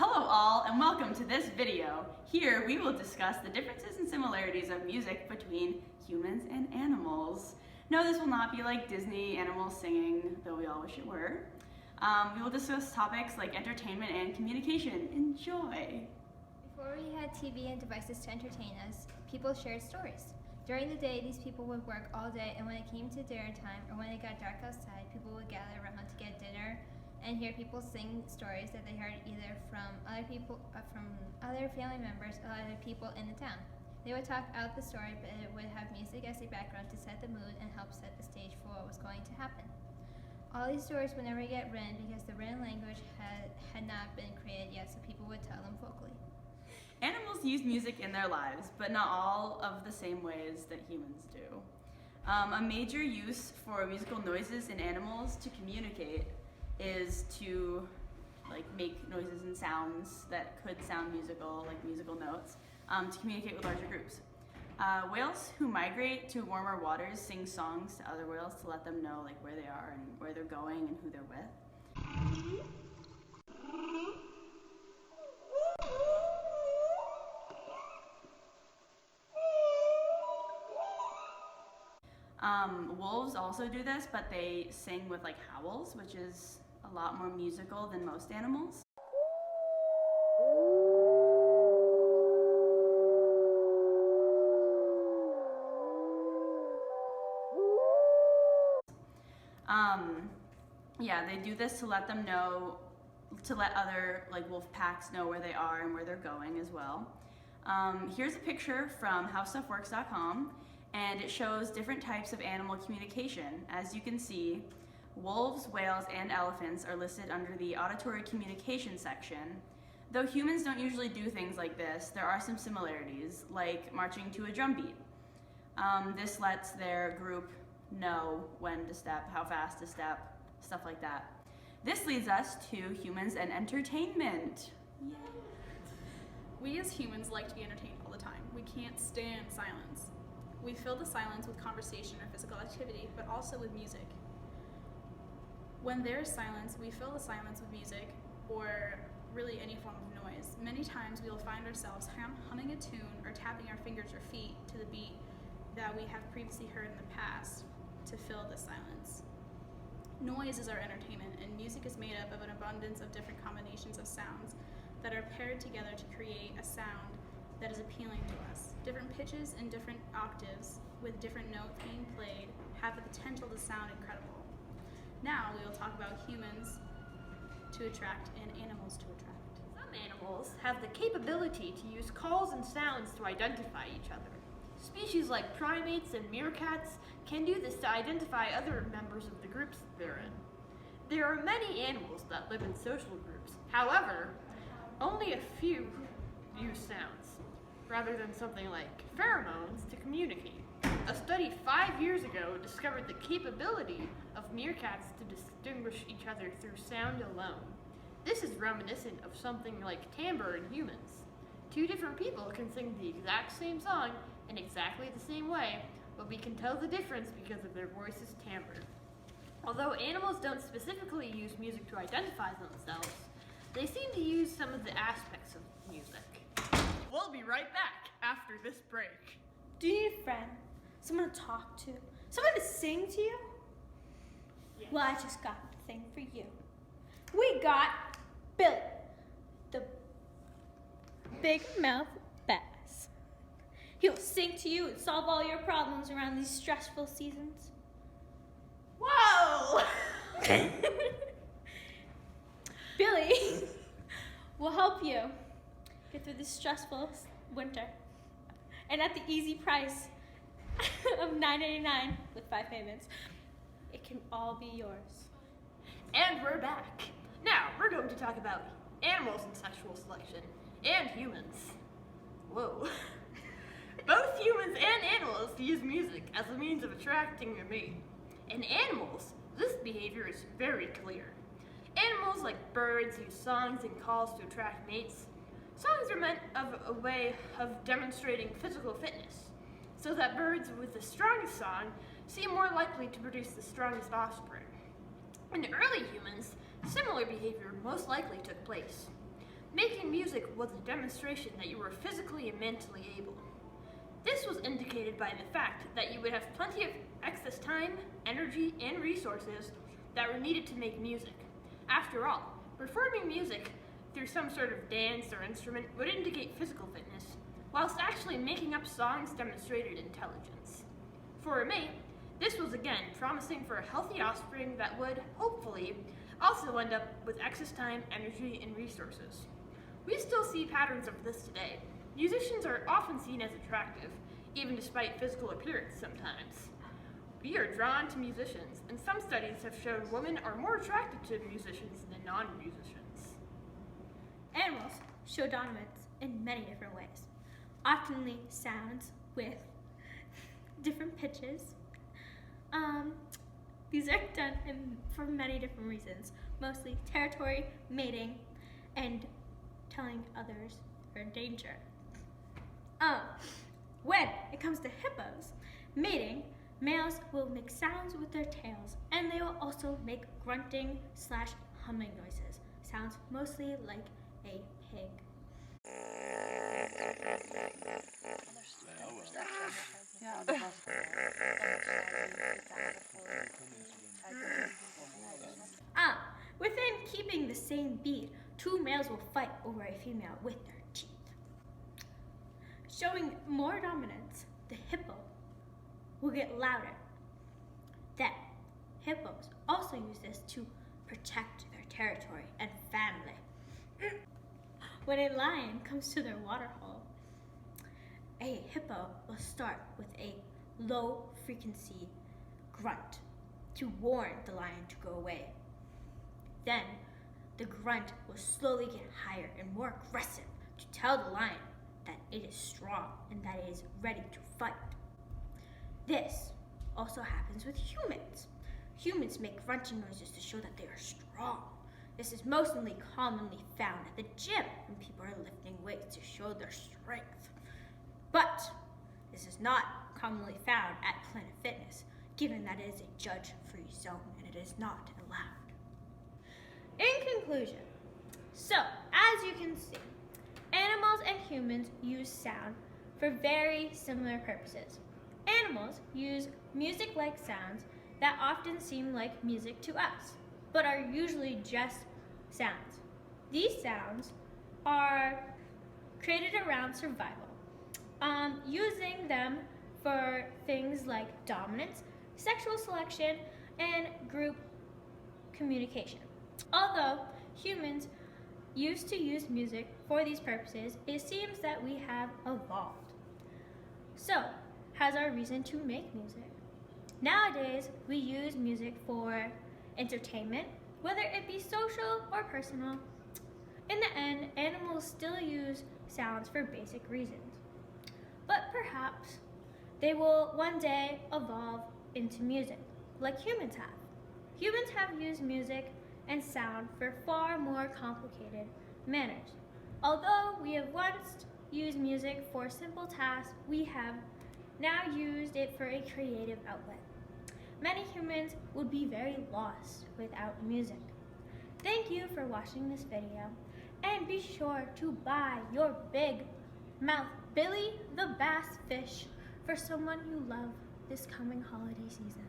Hello all, and welcome to this video. Here we will discuss the differences and similarities of music between humans and animals. No, this will not be like Disney animals singing, though we all wish it were. We will discuss topics like entertainment and communication. Enjoy! Before we had TV and devices to entertain us, people shared stories. During the day, these people would work all day, and when it came to dinner time or when it got dark outside, people would gather around to get dinner and hear people sing stories that they heard either from other people, from other family members, or other people in the town. They would talk out the story, but it would have music as a background to set the mood and help set the stage for what was going to happen. All these stories would never get written because the written language had not been created yet, so people would tell them vocally. Animals use music in their lives, but not all of the same ways that humans do. A major use for musical noises in animals to communicate is to make noises and sounds that could sound musical, like musical notes, to communicate with larger groups. Whales who migrate to warmer waters sing songs to other whales to let them know where they are and where they're going and who they're with. Wolves also do this, but they sing with howls, which is a lot more musical than most animals. Yeah, they do this to let them know, to let other wolf packs know where they are and where they're going as well. Here's a picture from howstuffworks.com, and it shows different types of animal communication. As you can see, wolves, whales, and elephants are listed under the auditory communication section. Though humans don't usually do things like this, there are some similarities, like marching to a drum beat. This lets their group know when to step, how fast to step, stuff like that. This leads us to humans and entertainment. Yay. We as humans like to be entertained all the time. We can't stand silence. We fill the silence with conversation or physical activity, but also with music. When there is silence, we fill the silence with music, or really any form of noise. Many times we will find ourselves humming a tune or tapping our fingers or feet to the beat that we have previously heard in the past to fill the silence. Noise is our entertainment, and music is made up of an abundance of different combinations of sounds that are paired together to create a sound that is appealing to us. Different pitches and different octaves with different notes being played have the potential to sound incredible. Now we will talk about humans to attract and animals to attract. Some animals have the capability to use calls and sounds to identify each other. Species like primates and meerkats can do this to identify other members of the groups they're in. There are many animals that live in social groups. However, only a few use sounds, rather than something like pheromones to communicate. A study 5 years ago discovered the capability of meerkats to distinguish each other through sound alone. This is reminiscent of something like timbre in humans. Two different people can sing the exact same song in exactly the same way, but we can tell the difference because of their voice's timbre. Although animals don't specifically use music to identify themselves, they seem to use some of the aspects of music. We'll be right back after this break. Do you need a friend? Someone to talk to? Someone to sing to you? Yes. Well, I just got the thing for you. We got Billy, the big mouth bass. He'll sing to you and solve all your problems around these stressful seasons. Whoa! Billy will help you get through this stressful winter. And at the easy price of $9.99 with 5 payments, it can all be yours. And we're back. Now, we're going to talk about animals and sexual selection, and humans. Whoa. Both humans and animals use music as a means of attracting a mate. In animals, this behavior is very clear. Animals like birds use songs and calls to attract mates. Songs are meant of a way of demonstrating physical fitness, so that birds with the strongest song seem more likely to produce the strongest offspring. In early humans, similar behavior most likely took place. Making music was a demonstration that you were physically and mentally able. This was indicated by the fact that you would have plenty of excess time, energy, and resources that were needed to make music. After all, performing music through some sort of dance or instrument would indicate physical fitness, whilst actually making up songs demonstrated intelligence. For a mate, this was again promising for a healthy offspring that would, hopefully, also end up with excess time, energy, and resources. We still see patterns of this today. Musicians are often seen as attractive, even despite physical appearance sometimes. We are drawn to musicians, and some studies have shown women are more attracted to musicians than non-musicians. Animals show dominance in many different ways. Oftenly sounds with different pitches. These are done for many different reasons, mostly territory, mating, and telling others they're in danger. When it comes to hippos, mating, males will make sounds with their tails, and they will also make grunting / humming noises. Sounds mostly like a pig. Within keeping the same beat, two males will fight over a female with their teeth. Showing more dominance, the hippo will get louder. Then, hippos also use this to protect their territory and family. When a lion comes to their waterhole, a hippo will start with a low frequency grunt to warn the lion to go away. Then, the grunt will slowly get higher and more aggressive to tell the lion that it is strong and that it is ready to fight. This also happens with humans. Humans make grunting noises to show that they are strong. This is mostly commonly found at the gym when people are lifting weights to show their strength. But this is not commonly found at Planet Fitness, given that it is a judge-free zone and it is not allowed. In conclusion, so as you can see, animals and humans use sound for very similar purposes. Animals use music-like sounds that often seem like music to us, but are usually just sounds. These sounds are created around survival, using them for things like dominance, sexual selection, and group communication. Although humans used to use music for these purposes, it seems that we have evolved. So, has our reason to make music? Nowadays, we use music for entertainment, whether it be social or personal. In the end, animals still use sounds for basic reasons. But perhaps they will one day evolve into music, like humans have. Humans have used music and sound for far more complicated manners. Although we have once used music for simple tasks, we have now used it for a creative outlet. Many humans would be very lost without music. Thank you for watching this video, and be sure to buy your big mouth Billy the Bass fish for someone you love this coming holiday season.